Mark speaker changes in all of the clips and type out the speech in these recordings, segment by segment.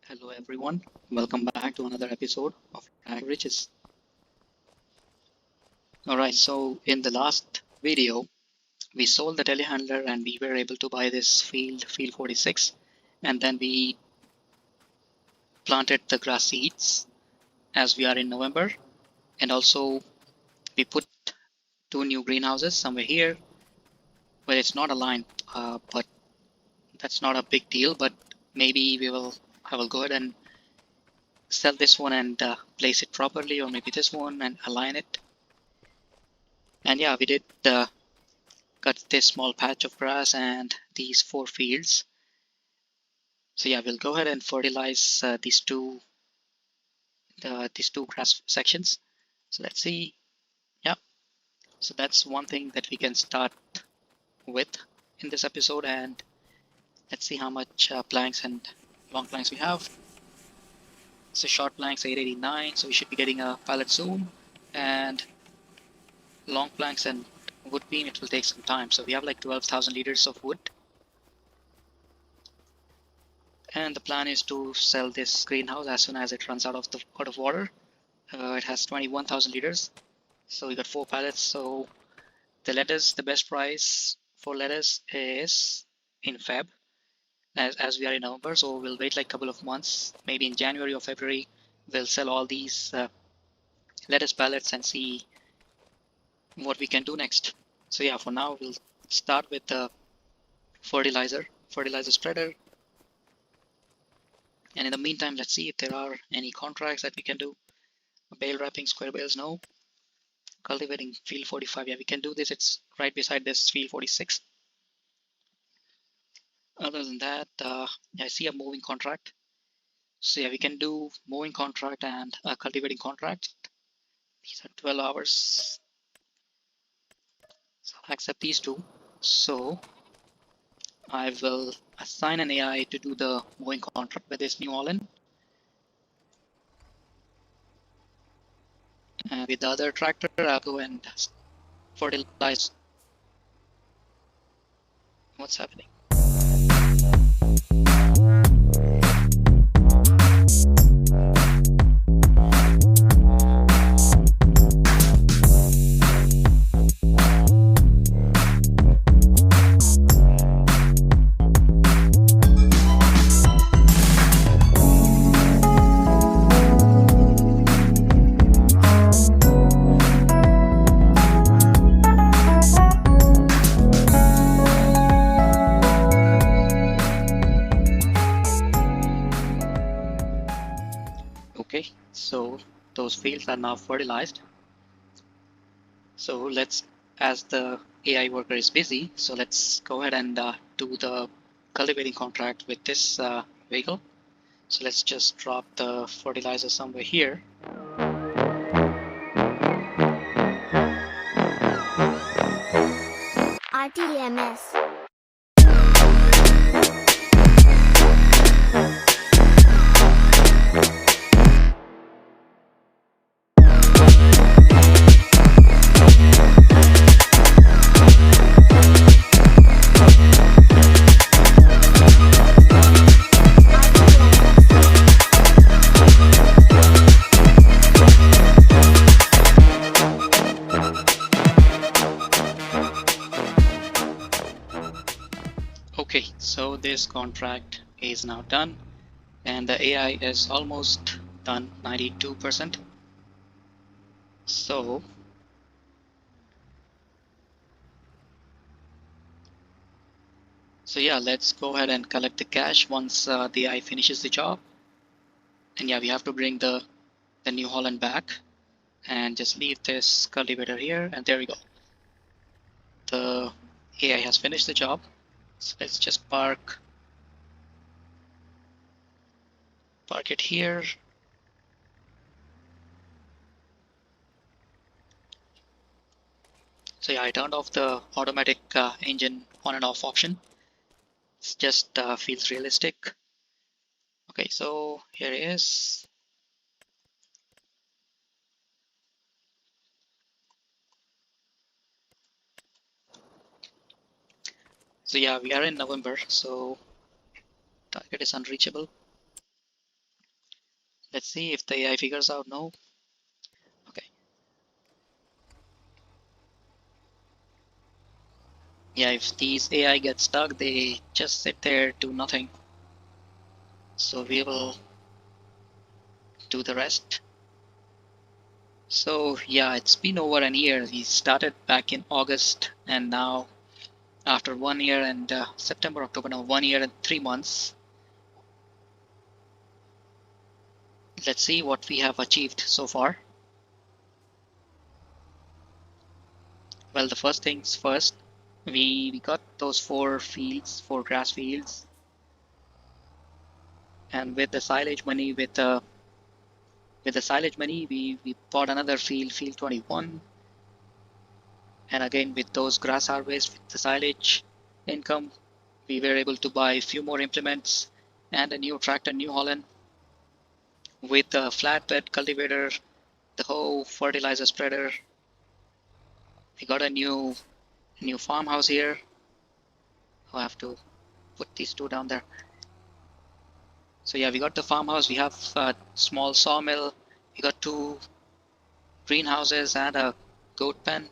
Speaker 1: Hello everyone, welcome back to another episode of Ag Riches. Alright, so in the last video, we sold the telehandler and we were able to buy this field 46, and then we planted the grass seeds as we are in November, and also we put two new greenhouses somewhere here. Well, it's not aligned, but that's not a big deal, but maybe I will go ahead and sell this one and place it properly, or maybe this one and align it. And yeah, we did cut this small patch of grass and these 4 fields. So yeah, we'll go ahead and fertilize these two grass sections. So let's see. Yeah, so that's one thing that we can start with in this episode, and let's see how much planks and long planks we have. So short planks 889, so we should be getting a pallet soon, and long planks and wood beam, it will take some time. So we have like 12,000 liters of wood, and the plan is to sell this greenhouse as soon as it runs out of water. It has 21,000 liters, so we got 4 pallets. So the lettuce, the best price for lettuce is in Feb, as we are in November. So we'll wait like a couple of months, maybe in January or February we'll sell all these lettuce pallets and see what we can do next. So yeah, for now we'll start with the fertilizer spreader, and in the meantime let's see if there are any contracts that we can do. Bale wrapping square bales, no. Cultivating field 45, yeah, we can do this. It's right beside this field 46. Other than that, I see a moving contract. So yeah, we can do moving contract and a cultivating contract. These are 12 hours. So I'll accept these two. So I will assign an AI to do the moving contract with this New Holland. And with the other tractor, I'll go and fertilize. What's happening? Okay, so those fields are now fertilized. So let's, as the AI worker is busy, so let's go ahead and do the cultivating contract with this vehicle. So let's just drop the fertilizer somewhere here.
Speaker 2: RTMS.
Speaker 1: Okay, so this contract is now done, and the AI is almost done, 92%. So yeah, let's go ahead and collect the cash once the AI finishes the job. And yeah, we have to bring the New Holland back and just leave this cultivator here, and there we go. The AI has finished the job. So let's just park it here. So yeah, I turned off the automatic engine on and off option. It just feels realistic. Okay, so here it is. So yeah, we are in November, so target is unreachable. Let's see if the AI figures out no. Okay. Yeah, if these AI get stuck, they just sit there, do nothing. So we will do the rest. So yeah, it's been over a year. We started back in August, and now after 1 year and September, October, now 1 year and 3 months. Let's see what we have achieved so far. Well, the first things first, we got those 4 grass fields, and with the silage money, we bought another field 21, and again with those grass harvests, with the silage income, we were able to buy a few more implements and a new tractor, New Holland, with a flatbed cultivator, the whole fertilizer spreader. We got a new farmhouse here. I have to put these two down there. So yeah, we got the farmhouse. We have a small sawmill. We got 2 greenhouses and a goat pen.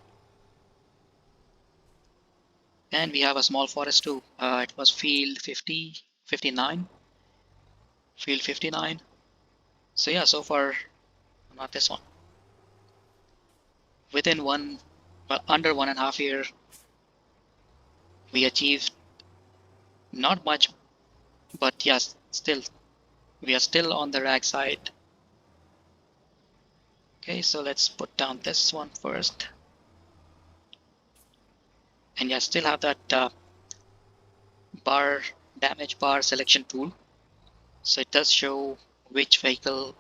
Speaker 1: And we have a small forest too. It was field 50, 59. Field 59. So yeah, so far, not this one. Within under 1.5 year, we achieved not much, but yes, still, we are still on the rag side. Okay, so let's put down this one first. And yeah, still have that damage bar selection tool. So it does show which vehicle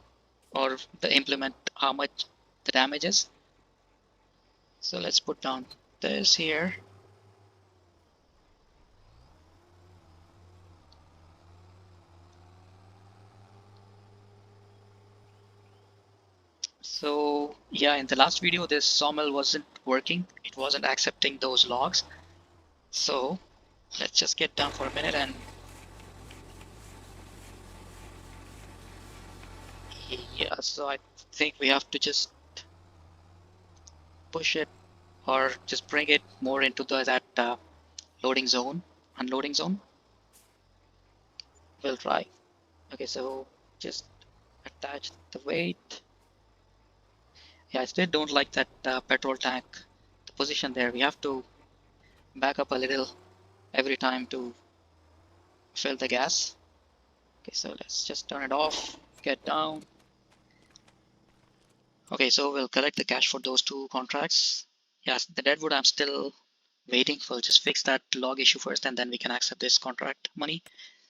Speaker 1: or the implement, how much the damage is. So let's put down this here. So yeah, in the last video, this sawmill wasn't working. It wasn't accepting those logs. So let's just get down for a minute and yeah, so I think we have to just push it or just bring it more into that loading zone, unloading zone. We'll try. Okay, so just attach the weight. Yeah, I still don't like that petrol tank, the position there. We have to back up a little every time to fill the gas. Okay, so let's just turn it off, get down. Okay, so we'll collect the cash for those 2 contracts. Yes, the deadwood I'm still waiting. We'll just fix that log issue first and then we can accept this contract money.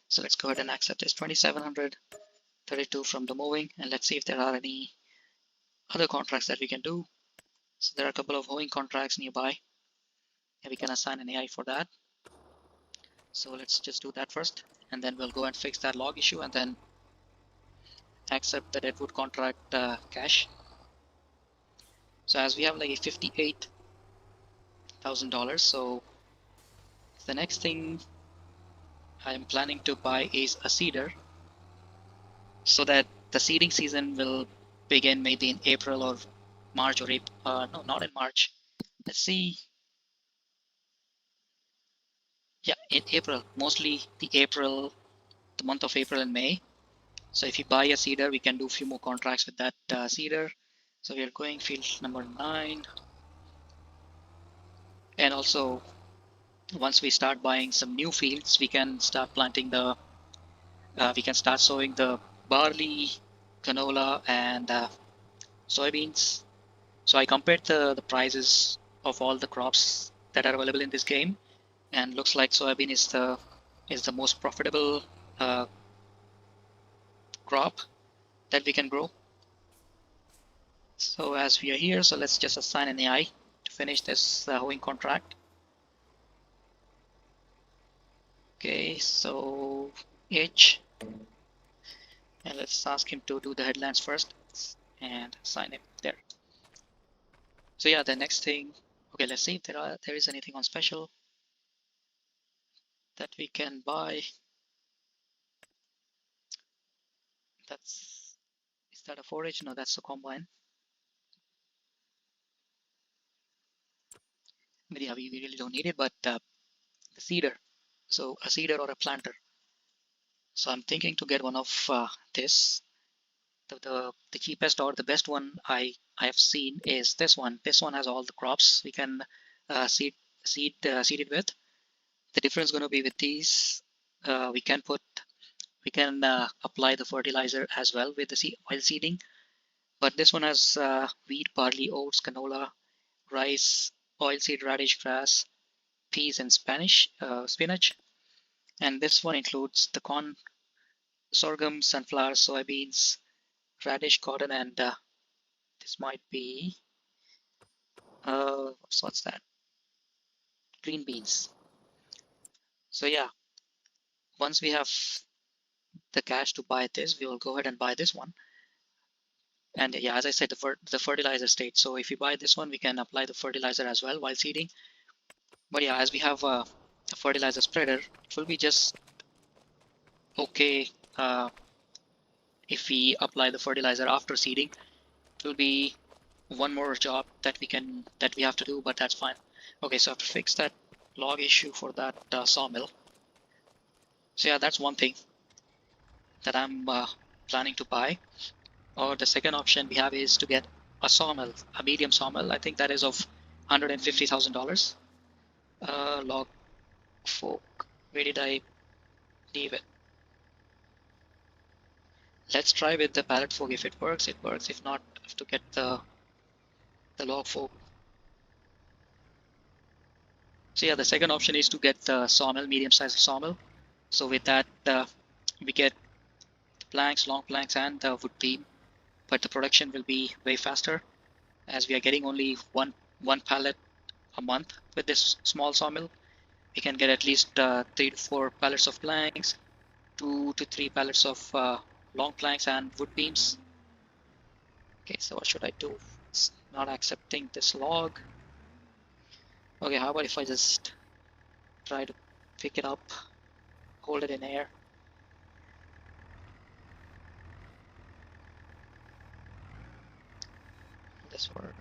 Speaker 1: So let's go ahead and accept this 2,732 from the moving, and let's see if there are any other contracts that we can do. So there are a couple of hoeing contracts nearby, and we can assign an AI for that. So let's just do that first, and then we'll go and fix that log issue and then accept the deadwood contract cash. So as we have like $58,000, so the next thing I'm planning to buy is a seeder, so that the seeding season will begin maybe in April or March or April. No, not in March. Let's see. Yeah, in April, mostly the month of April and May. So if you buy a seeder, we can do a few more contracts with that seeder. So we are going field number 9. And also, once we start buying some new fields, we can start we can start sowing the barley, canola, and soybeans. So I compared the prices of all the crops that are available in this game, and looks like soybean is the most profitable crop that we can grow. So as we are here, so let's just assign an AI to finish this hoeing contract. Okay, so H, and let's ask him to do the headlands first and assign him there. So yeah, the next thing, okay, let's see if there is anything on special that we can buy. That's that a forage? No, that's a combine. But yeah, we really don't need it, but the seeder. So a seeder or a planter. So I'm thinking to get one of this. The cheapest or the best one I have seen is this one. This one has all the crops we can seed it with. The difference is going to be with these. We can apply the fertilizer as well with the oil seeding. But this one has wheat, barley, oats, canola, rice, oilseed radish, grass, peas, and spinach. And this one includes the corn, sorghum, sunflower, soybeans, radish, cotton, and this might be what's that? Green beans. So yeah, once we have the cash to buy this, we will go ahead and buy this one. And yeah, as I said, the fertilizer state. So if we buy this one, we can apply the fertilizer as well while seeding. But yeah, as we have a fertilizer spreader, it will be just okay if we apply the fertilizer after seeding. It will be one more job that we have to do, but that's fine. Okay, so I have to fix that log issue for that sawmill. So yeah, that's one thing that I'm planning to buy. Or the second option we have is to get a sawmill, a medium sawmill. I think that is of $150,000. Log fork. Where did I leave it? Let's try with the pallet fork. If it works, it works. If not, I have to get the log fork. So yeah, the second option is to get the sawmill, medium-sized sawmill. So with that, we get the planks, long planks, and the wood beam, but the production will be way faster, as we are getting only one pallet a month with this small sawmill. We can get at least 3 to 4 pallets of planks, 2 to 3 pallets of long planks and wood beams. Okay, so what should I do? It's not accepting this log. Okay, how about if I just try to pick it up, hold it in air. This work.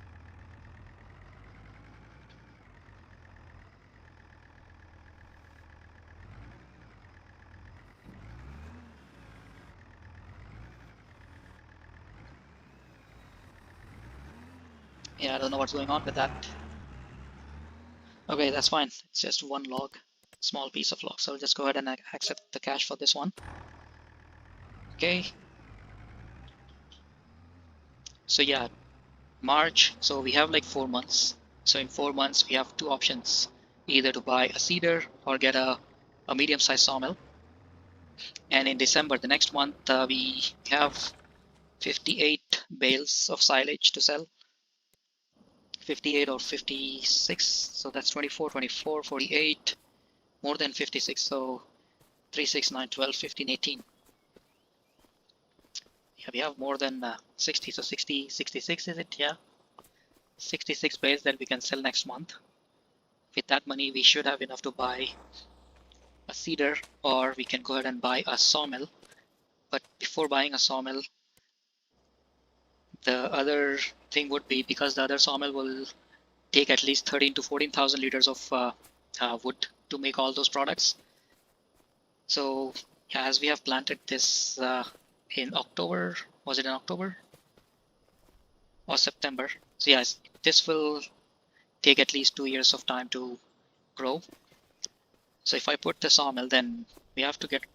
Speaker 1: Yeah, I don't know what's going on with that. Okay, that's fine. It's just one log, small piece of log. So I'll just go ahead and accept the cash for this one. Okay. So yeah, March. So we have like 4 months. So in 4 months, we have two options, either to buy a cedar or get a medium-sized sawmill. And in December, the next month, we have 58 bales of silage to sell. 58 or 56, so that's 24, 24, 48, more than 56, so 3, 6, 9, 12, 15, 18. Yeah, we have more than 60, so 60, 66 is it? Yeah, 66 bales that we can sell next month. With that money, we should have enough to buy a cedar, or we can go ahead and buy a sawmill. But before buying a sawmill, the other thing would be, because the other sawmill will take at least 13 to 14,000 liters of wood to make all those products. So yeah, as we have planted this in October, was it in October or September? So yes, this will take at least 2 years of time to grow. So if I put the sawmill, then we have to get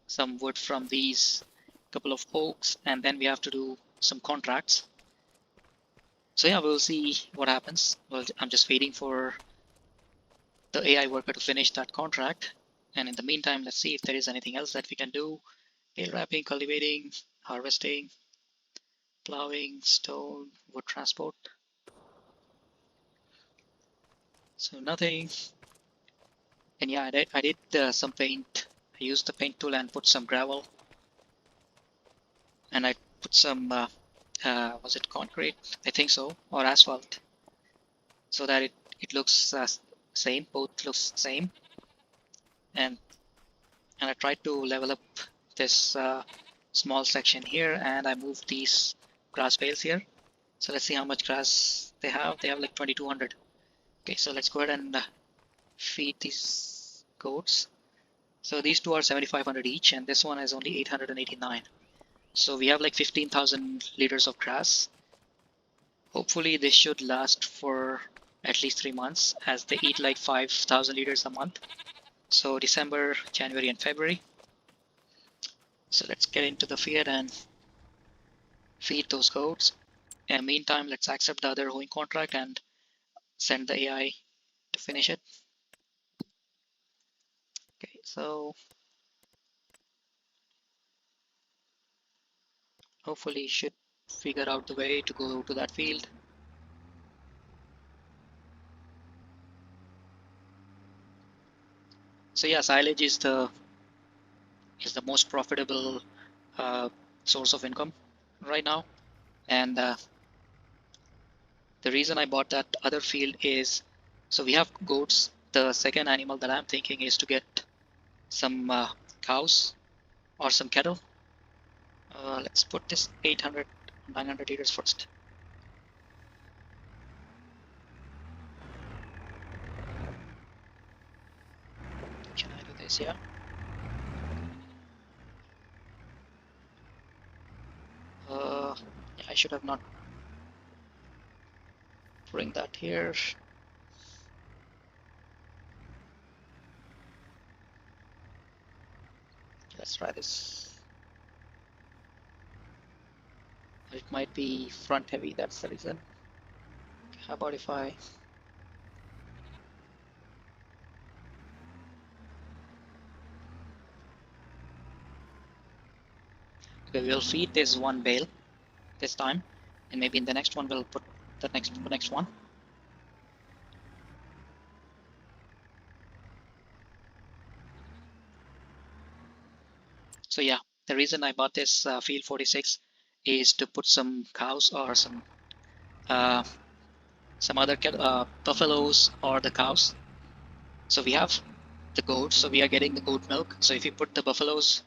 Speaker 1: some wood from these couple of oaks, and then we have to do some contracts. So yeah, we'll see what happens. Well, I'm just waiting for the AI worker to finish that contract. And in the meantime, let's see if there is anything else that we can do. Bale wrapping, cultivating, harvesting, plowing, stone, wood transport. So nothing. And yeah, I did some paint. I used the paint tool and put some gravel. And I put some, was it concrete? I think so, or asphalt. So that it looks same, both looks same. And I tried to level up this small section here, and I moved these grass bales here. So let's see how much grass they have. They have like 2200. Okay, so let's go ahead and feed these goats. So these two are 7500 each, and this one is only 889. So we have like 15,000 liters of grass. Hopefully this should last for at least 3 months, as they eat like 5,000 liters a month. So December, January, and February. So let's get into the field and feed those goats. In the meantime, let's accept the other hoeing contract and send the AI to finish it. Okay, so hopefully you should figure out the way to go to that field. So yeah, silage is the most profitable source of income right now, and the reason I bought that other field is, so we have goats. The second animal that I'm thinking is to get some cows or some cattle. Let's put this 800, 900 liters first. Can I do this? Yeah. Yeah, I should have not bring that here. Let's try this. It might be front heavy, that's the reason. How about if I okay, we'll feed this one bale this time, and maybe in the next one we'll put the next one. So yeah, the reason I bought this field 46 is to put some cows or some other buffaloes or the cows. So we have the goats, so we are getting the goat milk. So if you put the buffaloes,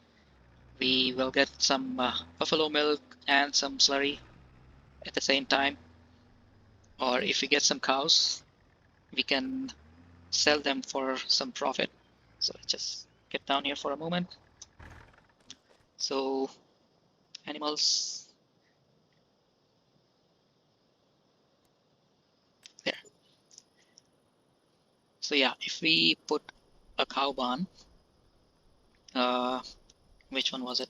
Speaker 1: we will get some buffalo milk and some slurry at the same time. Or if we get some cows, we can sell them for some profit. So let's just get down here for a moment. So animals, there. So yeah, if we put a cow barn, which one was it?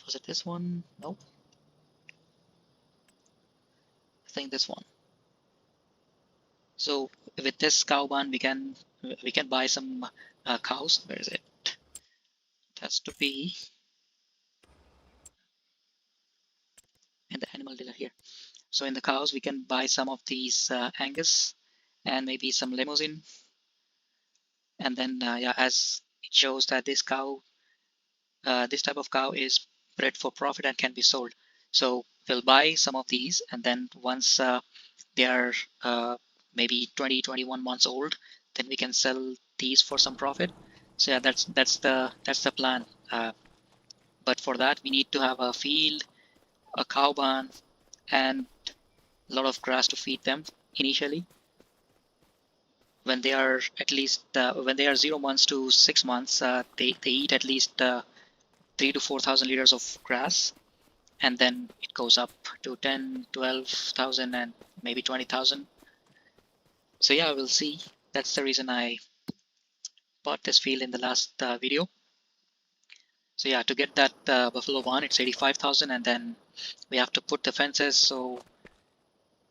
Speaker 1: Was it this one? Nope. I think this one. So with this cow barn, we can buy some cows. Where is it? It has to be in the animal dealer here. So in the cows, we can buy some of these Angus and maybe some limousine. And then yeah, as it shows that this cow, this type of cow is bred for profit and can be sold. So we'll buy some of these, and then once they are maybe 20, 21 months old, then we can sell these for some profit. So yeah, that's the plan. But for that, we need to have a field, a cow barn, and a lot of grass to feed them initially. When they are at least when they are 0 months to 6 months, they eat at least 3 to 4,000 liters of grass, and then it goes up to 10, 12,000 and maybe 20,000. So yeah, we'll see. That's the reason I bought this field in the last video. So yeah, to get that buffalo barn, it's 85,000, and then we have to put the fences. So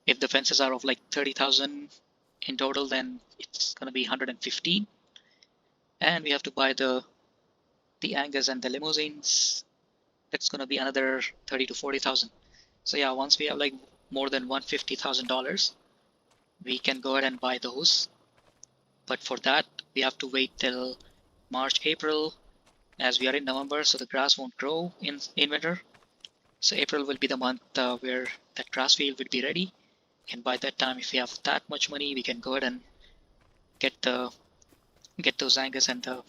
Speaker 1: if the fences are of like 30,000 in total, then it's gonna be 115, and we have to buy the Angus and the limousines. That's gonna be another 30 to 40,000. So yeah, once we have like more than $150,000, we can go ahead and buy those. But for that, we have to wait till March, April, as we are in November, so the grass won't grow in winter. So April will be the month where that grass field will be ready. And by that time, if we have that much money, we can go ahead and get those Angus and the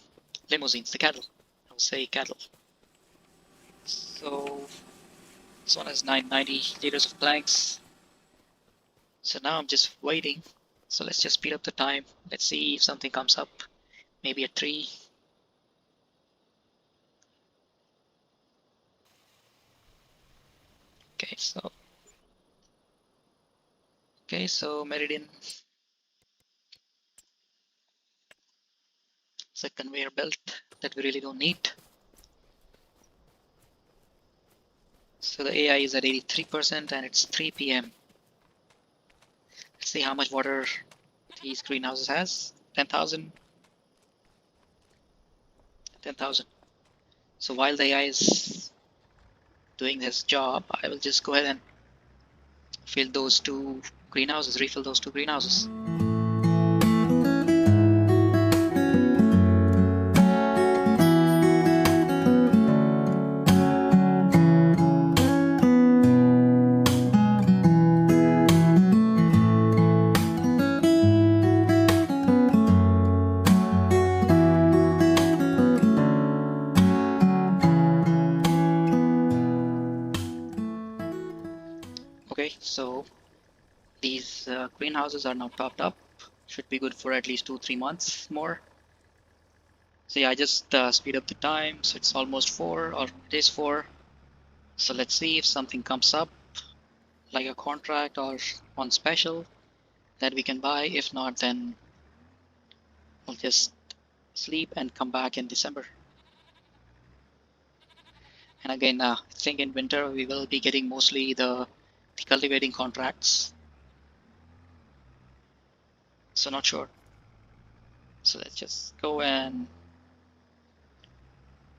Speaker 1: limousines, the cattle. say cattle. So this one has 990 liters of planks. So now I'm just waiting. So let's just speed up the time. Let's see if something comes up. Maybe a tree. Okay, so Meridian. It's a conveyor belt that we really don't need. So the AI is at 83% and it's 3 p.m. Let's see how much water these greenhouses has. 10,000. 10,000. So while the AI is doing this job, I will just go ahead and fill those two greenhouses, refill those two greenhouses. Okay, so these greenhouses are now topped up. Should be good for at least 2-3 months more. So yeah, I just speed up the time. So it's almost 4, or it is 4. So let's see if something comes up, like a contract or on special that we can buy. If not, then we'll just sleep and come back in December. And again, I think in winter we will be getting mostly the cultivating contracts. So not sure. So let's just go and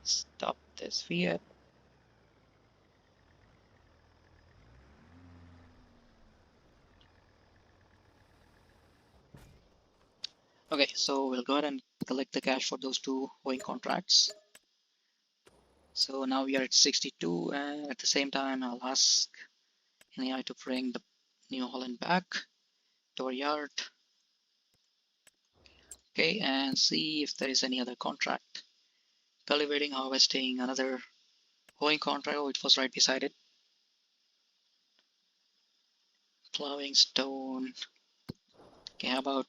Speaker 1: stop this Fiat. Okay, so we'll go ahead and collect the cash for those two owing contracts. So now we are at 62, and at the same time I'll ask an AI to bring the New Holland back to our yard. Okay, and see if there is any other contract. Cultivating, harvesting, another owing contract. Oh, it was right beside it. Plowing, stone. Okay, how about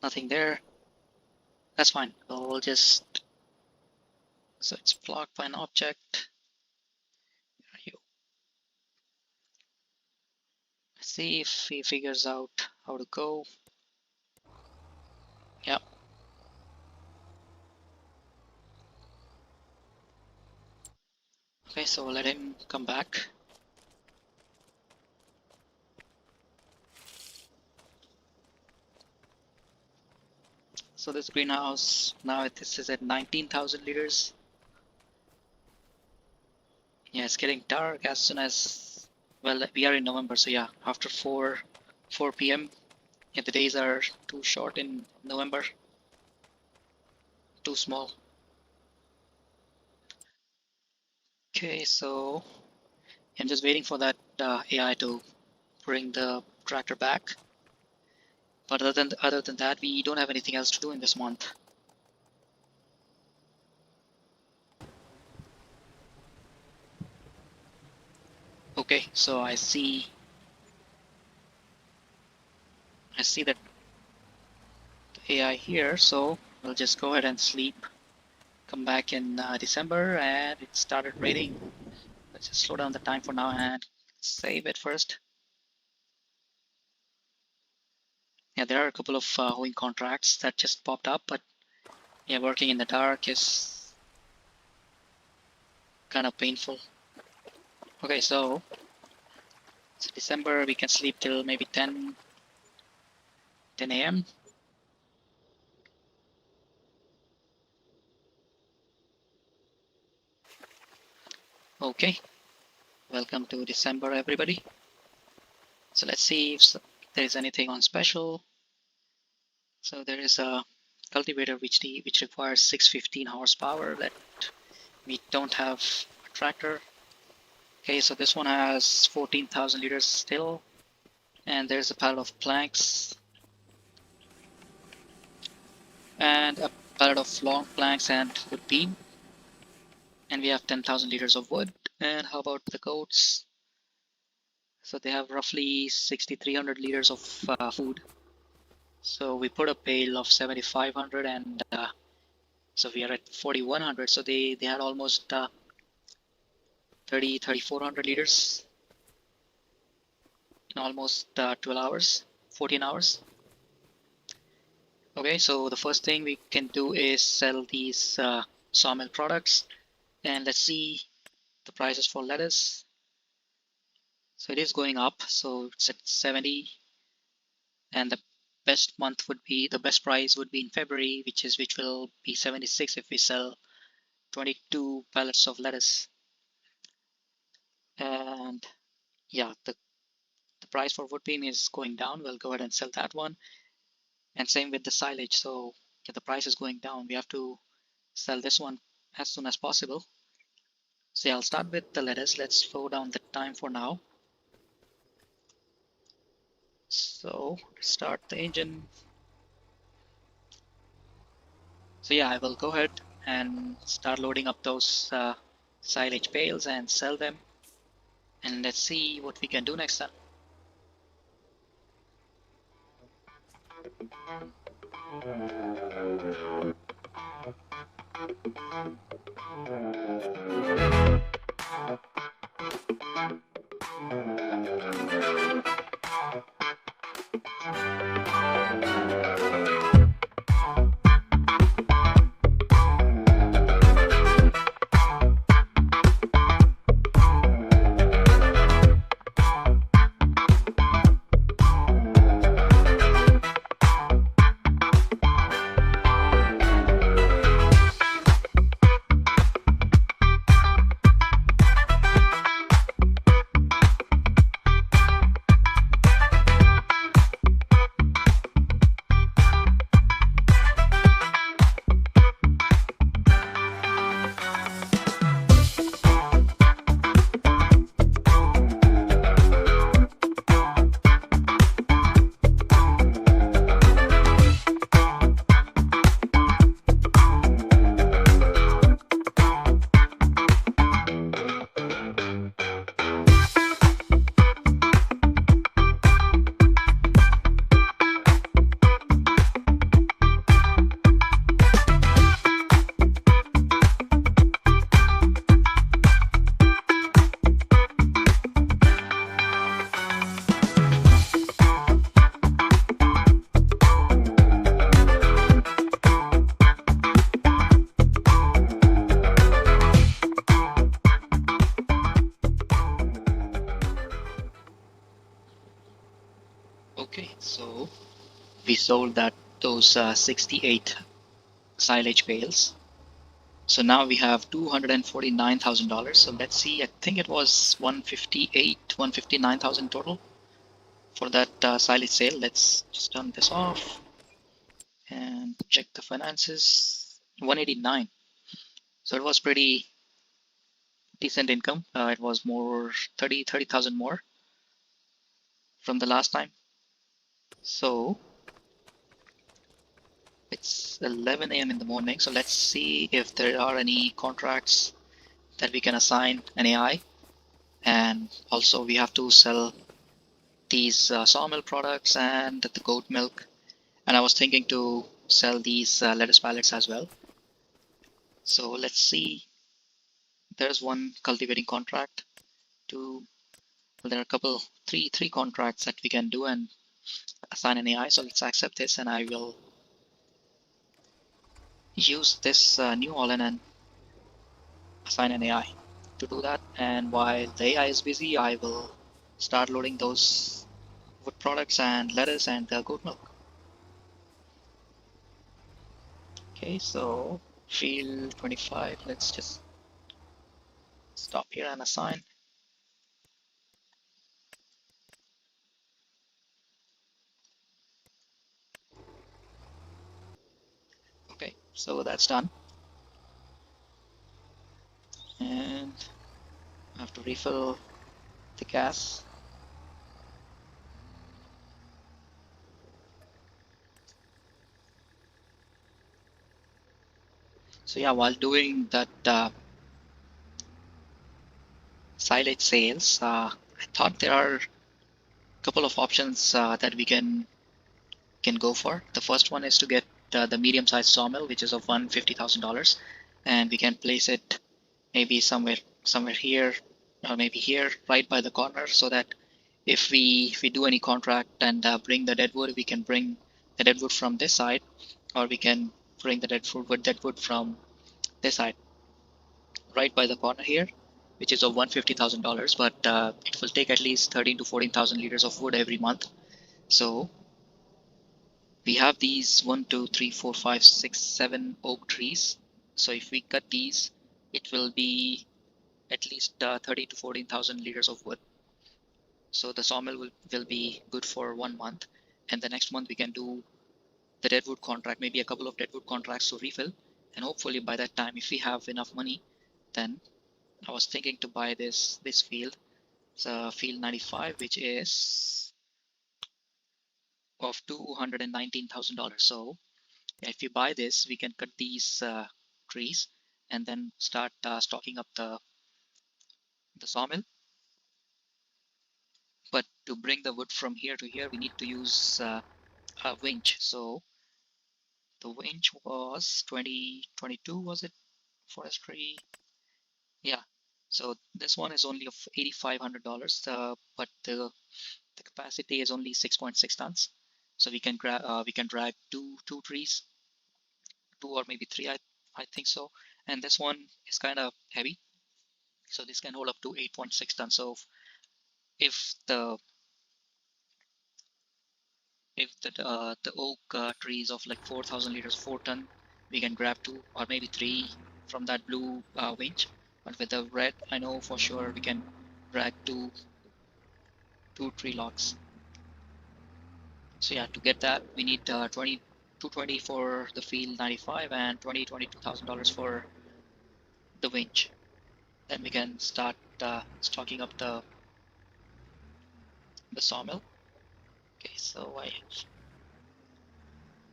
Speaker 1: nothing there? That's fine. We'll just, so it's blocked by an object. Where are you? Let's see if he figures out how to go. Yeah. Okay, so we'll let him come back. So this greenhouse, now this is at 19,000 liters. Yeah, it's getting dark as soon as, well, we are in November, so yeah, after 4 p.m. Yeah, the days are too short in November, too small. Okay, so I'm just waiting for that AI to bring the tractor back. But other than that, we don't have anything else to do in this month. Okay, so I see that AI here, so we'll just go ahead and sleep. Come back in December, and it started raining. Let's just slow down the time for now and save it first. Yeah, there are a couple of hoeing contracts that just popped up, but yeah, working in the dark is kind of painful. Okay, so it's December, we can sleep till maybe 10 a.m. Okay, welcome to December, everybody. So let's see if there is anything on special. So there is a cultivator which requires 615 horsepower that we don't have a tractor. Okay, so this one has 14,000 liters still, and there's a pallet of planks and a pallet of long planks and wood beam. And we have 10,000 liters of wood. And how about the goats? So they have roughly 6,300 liters of food. So we put a bale of 7,500, and so we are at 4,100. So they had almost 3,400 liters in almost 12 hours, 14 hours. Okay, so the first thing we can do is sell these sawmill products, and let's see the prices for lettuce. So it is going up, so it's at 70, and the best price would be in February, which will be 76 if we sell 22 pallets of lettuce. And yeah, the price for wood beam is going down. We'll go ahead and sell that one, and same with the silage. So yeah, the price is going down. We have to sell this one as soon as possible. So yeah, I'll start with the lettuce. Let's slow down the time for now. So start the engine. So yeah, I will go ahead and start loading up those silage bales and sell them. And let's see what we can do next time. Okay, so we sold those 68 silage bales. So now we have $249,000. So let's see, I think it was 159,000 total for that silage sale. Let's just turn this off and check the finances. 189. So it was pretty decent income. It was more 30,000 more from the last time. So it's 11 a.m. in the morning. So let's see if there are any contracts that we can assign an AI. And also we have to sell these sawmill products and the goat milk. And I was thinking to sell these lettuce pallets as well. So let's see. There's one cultivating contract. There are a couple, three contracts that we can do and assign an AI. So let's accept this, and I will use this new all-in and assign an AI to do that. And while the AI is busy, I will start loading those wood products and lettuce and goat milk. Okay, so field 25, let's just stop here and assign. Okay, so that's done. And I have to refill the gas. So yeah, while doing that silage sales, I thought there are a couple of options that we can go for. The first one is to get the medium-sized sawmill, which is of $150,000, and we can place it maybe somewhere here or maybe here, right by the corner, so that if we do any contract and bring the deadwood, we can bring the deadwood from this side, or we can bring the deadwood from this side, right by the corner here, which is of $150,000, but it will take at least 13 to 14,000 liters of wood every month. So we have these 1, 2, 3, 4, 5, 6, 7 oak trees. So if we cut these, it will be at least 30 to 14,000 liters of wood. So the sawmill will be good for 1 month, and the next month we can do the deadwood contract, maybe a couple of deadwood contracts to refill, and hopefully by that time, if we have enough money, then I was thinking to buy this field. It's a field 95, which is of $219,000. So if you buy this, we can cut these trees and then start stocking up the sawmill. But to bring the wood from here to here, we need to use a winch. So the winch was 2022, was it? Forestry, yeah. So this one is only of $8,500, but the capacity is only 6.6 tons. So we can drag two trees, two or maybe three, I think so. And this one is kind of heavy, so this can hold up to 8.6 tons. So if the oak tree is of like 4,000 liters, 4 ton, we can grab two or maybe three from that blue winch. But with the red, I know for sure we can drag two tree logs. So yeah, to get that, we need 220 for the field 95 and $22,000 for the winch. Then we can start stocking up the sawmill. Okay, so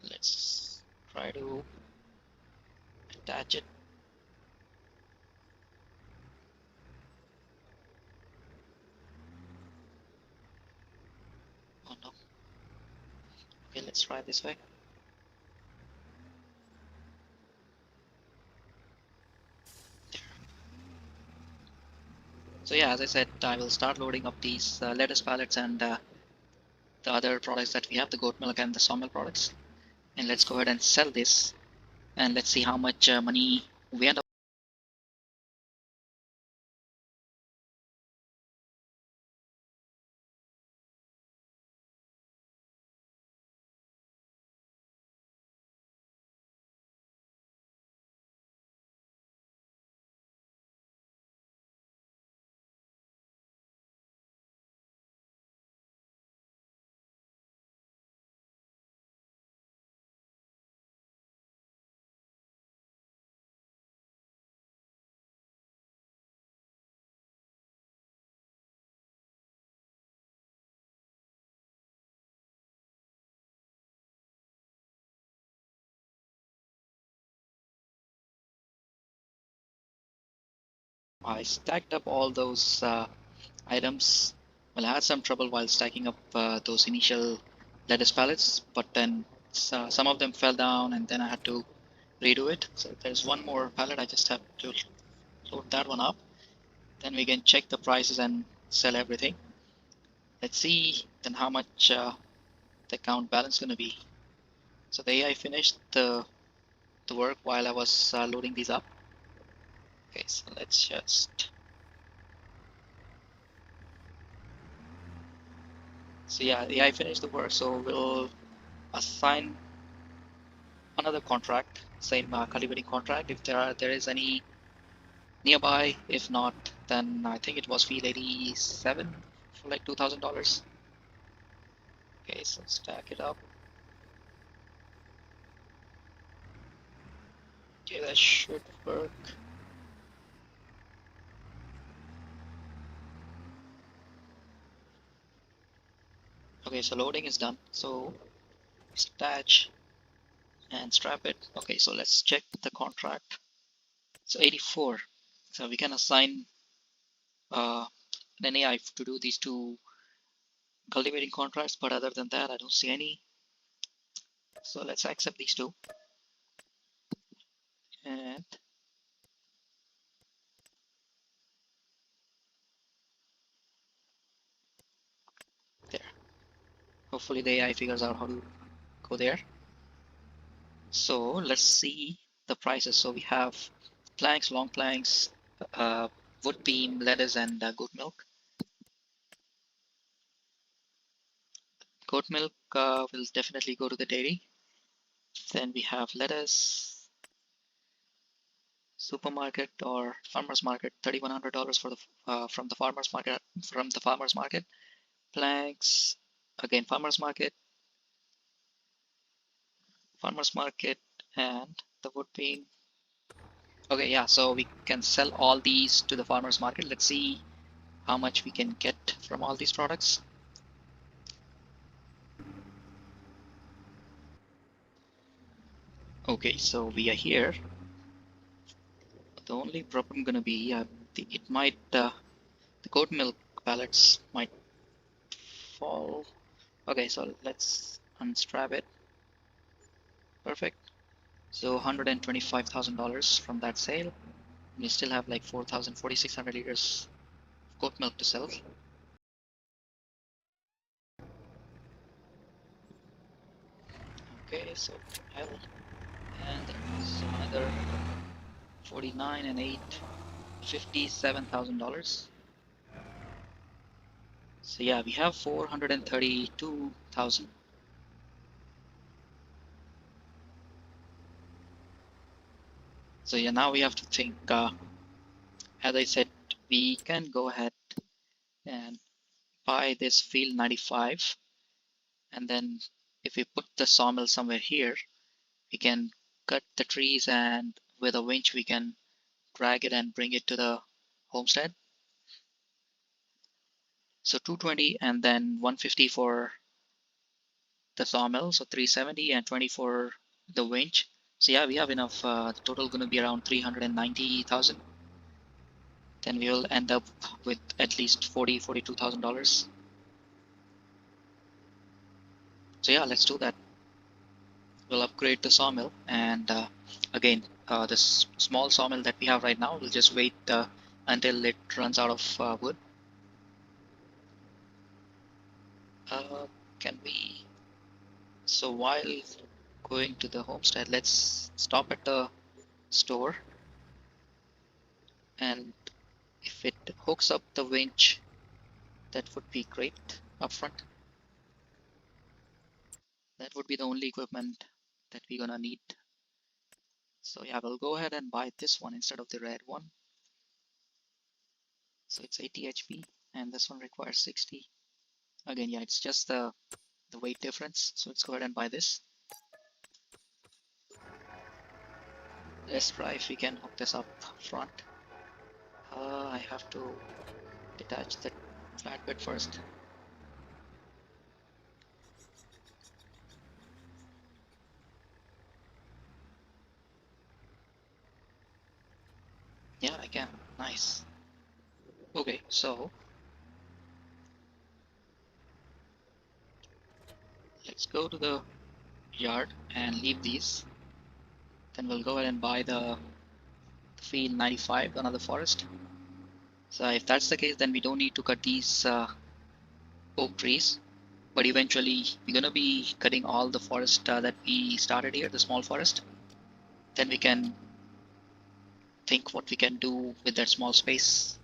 Speaker 1: let's try to attach it. Oh no. Okay, let's try this way. So yeah, as I said, I will start loading up these lettuce pallets and the other products that we have, the goat milk and the sawmill products. And let's go ahead and sell this, and let's see how much money we end up. I stacked up all those items. Well, I had some trouble while stacking up those initial lettuce pallets, but then some of them fell down and then I had to redo it. So there's one more pallet, I just have to load that one up. Then we can check the prices and sell everything. Let's see then how much the account balance is going to be. So the AI finished the work while I was loading these up. Okay, so let's just, so yeah, the AI finished the work, so we'll assign another contract, same cultivating contract if there is any nearby. If not, then I think it was field 87 for like $2,000. Okay, so stack it up. Okay, that should work. Okay, so loading is done. So attach and strap it. Okay, so let's check the contract. So 84. So we can assign an AI to do these two cultivating contracts, but other than that, I don't see any. So let's accept these two. And there. Hopefully the AI figures out how to go there. So let's see the prices. So we have planks, long planks, wood beam, lettuce, and goat milk. Goat milk will definitely go to the dairy. Then we have lettuce, supermarket or farmers market, $3,100 for the from the farmers market. Planks, again farmers market, and the wood beam. Okay, yeah, so we can sell all these to the farmers market. Let's see how much we can get from all these products. Okay, so we are here. The only problem gonna be it might the goat milk pallets might fall. Okay, so let's unstrap it. Perfect. So $125,000 from that sale. We still have like 4,600 liters of goat milk to sell. Okay, so L, and there's another 49 and 8, $57,000. So yeah, we have 432,000. So yeah, now we have to think. As I said, we can go ahead and buy this field 95, and then if we put the sawmill somewhere here, we can cut the trees, and with a winch we can drag it and bring it to the homestead. So 220 and then 150 for the sawmill, so 370 and 20 for the winch. So yeah, we have enough. The total going to be around 390,000. Then we will end up with at least $42,000. So yeah, let's do that. We'll upgrade the sawmill, and again, this small sawmill that we have right now, we'll just wait until it runs out of wood. Can we? So while going to the homestead, let's stop at the store, and if it hooks up the winch, that would be great up front. That would be the only equipment that we're gonna need. So yeah, we'll go ahead and buy this one instead of the red one. So it's 80 HP, and this one requires 60. Again, yeah, it's just the weight difference. So let's go ahead and buy this. Let's try if we can hook this up front. I have to detach the flatbed first. Yeah, I can. Nice. Okay, so let's go to the yard and leave these. Then we'll go ahead and buy the field 95, another forest. So if that's the case, then we don't need to cut these oak trees. But eventually, we're gonna be cutting all the forest that we started here, the small forest. Then we can think what we can do with that small space.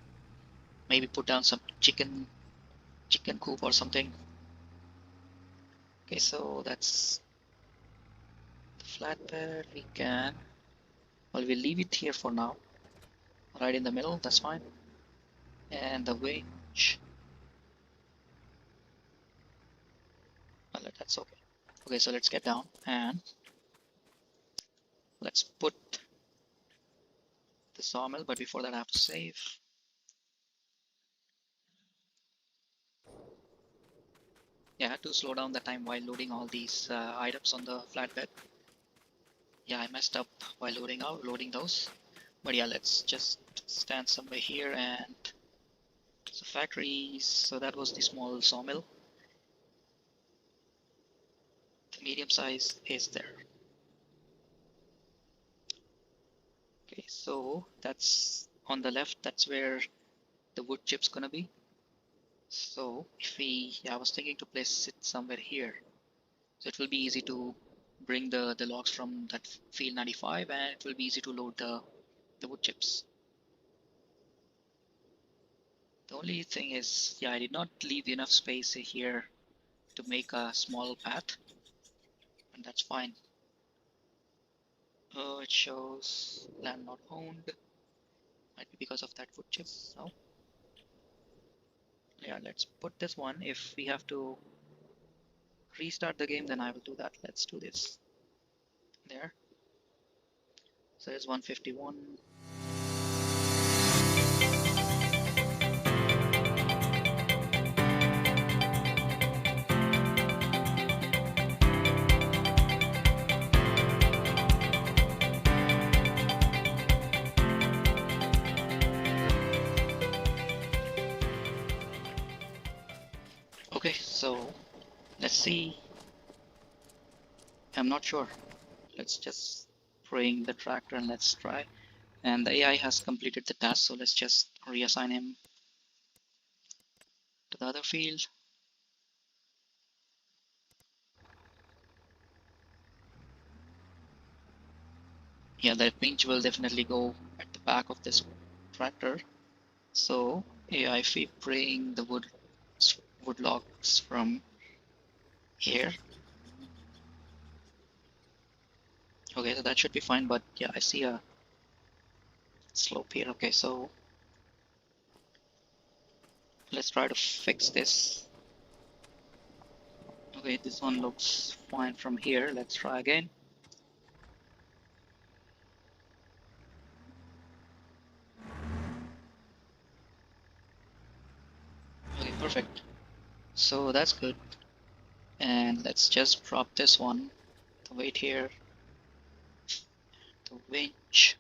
Speaker 1: Maybe put down some chicken coop or something. Okay, so that's the flatbed. We can, well, we'll leave it here for now, right in the middle. That's fine. And the winch, well, that's okay. Okay, so let's get down and let's put the sawmill. But before that, I have to save. Yeah, I had to slow down the time while loading all these items on the flatbed. Yeah, I messed up while loading those. But yeah, let's just stand somewhere here and So factories, so that was the small sawmill. The medium size is there. Okay, so that's on the left, that's where the wood chip's gonna be. So if we, yeah, I was thinking to place it somewhere here. So it will be easy to bring the logs from that field 95, and it will be easy to load the wood chips. The only thing is, yeah, I did not leave enough space here to make a small path, and that's fine. It shows land not owned. Might be because of that wood chip. No. Yeah, let's put this one. If we have to restart the game, then I will do that. Let's do this. There. So there's 151. Okay, so let's see. I'm not sure. Let's just bring the tractor and let's try. And the AI has completed the task, so let's just reassign him to the other field. Yeah, that pinch will definitely go at the back of this tractor. So AI, if we bring the wood logs from here. Okay, so that should be fine, but yeah, I see a slope here. Okay, so let's try to fix this. Okay, this one looks fine from here. Let's try again. Okay, perfect. So that's good. And let's just drop this one, the weight here, the winch.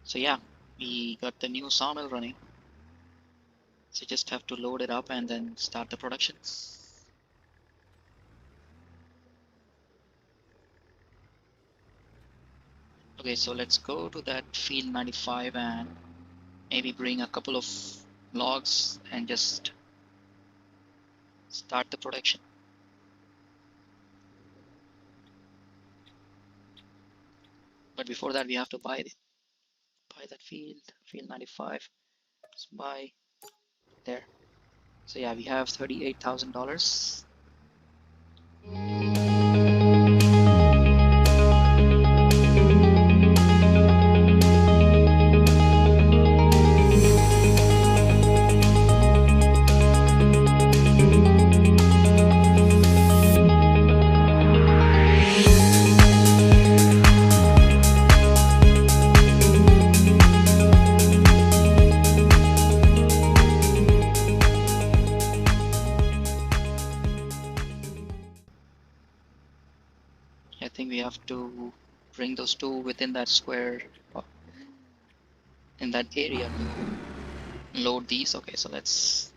Speaker 1: So yeah, we got the new sawmill running. So just have to load it up and then start the production. Okay, so let's go to that field 95 and maybe bring a couple of logs and just start the production. But before that, we have to buy that field 95. Let's buy there. So yeah, we have $38,000. I think we have to bring those two within that square in that area to load these. Okay, so let's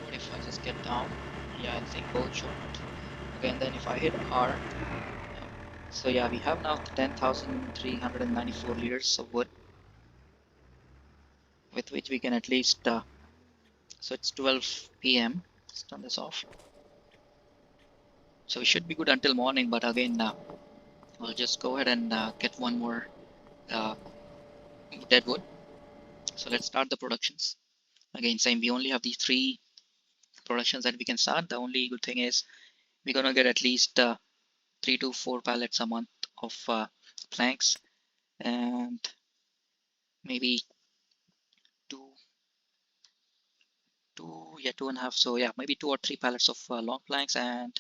Speaker 1: what if I just get down? Yeah, I think both should. Okay, and then if I hit R, so yeah, we have now 10,394 liters of wood with which we can at least so it's 12 p.m. Let's turn this off. So we should be good until morning, but again we'll just go ahead and get one more uh, dead wood. So let's start the productions. Again, same, we only have these 3 productions that we can start. The only good thing is we're gonna get at least 3 to 4 pallets a month of planks, and maybe two, 2.5. So yeah, maybe 2 or 3 pallets of long planks and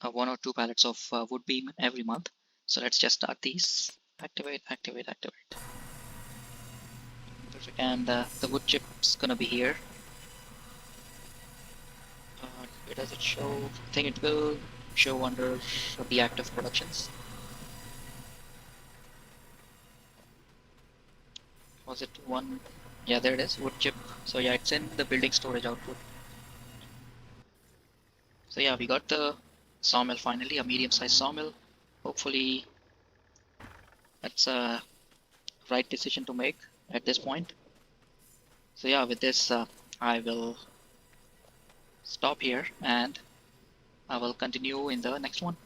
Speaker 1: 1 or 2 pallets of wood beam every month. So let's just start these. Activate. Perfect. And the wood chip's gonna be here. Where does it show? I think it will show under the active productions. Was it one? Yeah, there it is, wood chip. So yeah, it's in the building storage output. So yeah, we got the sawmill finally, a medium-sized sawmill. Hopefully that's a right decision to make at this point. So yeah, with this I will stop here and I will continue in the next one.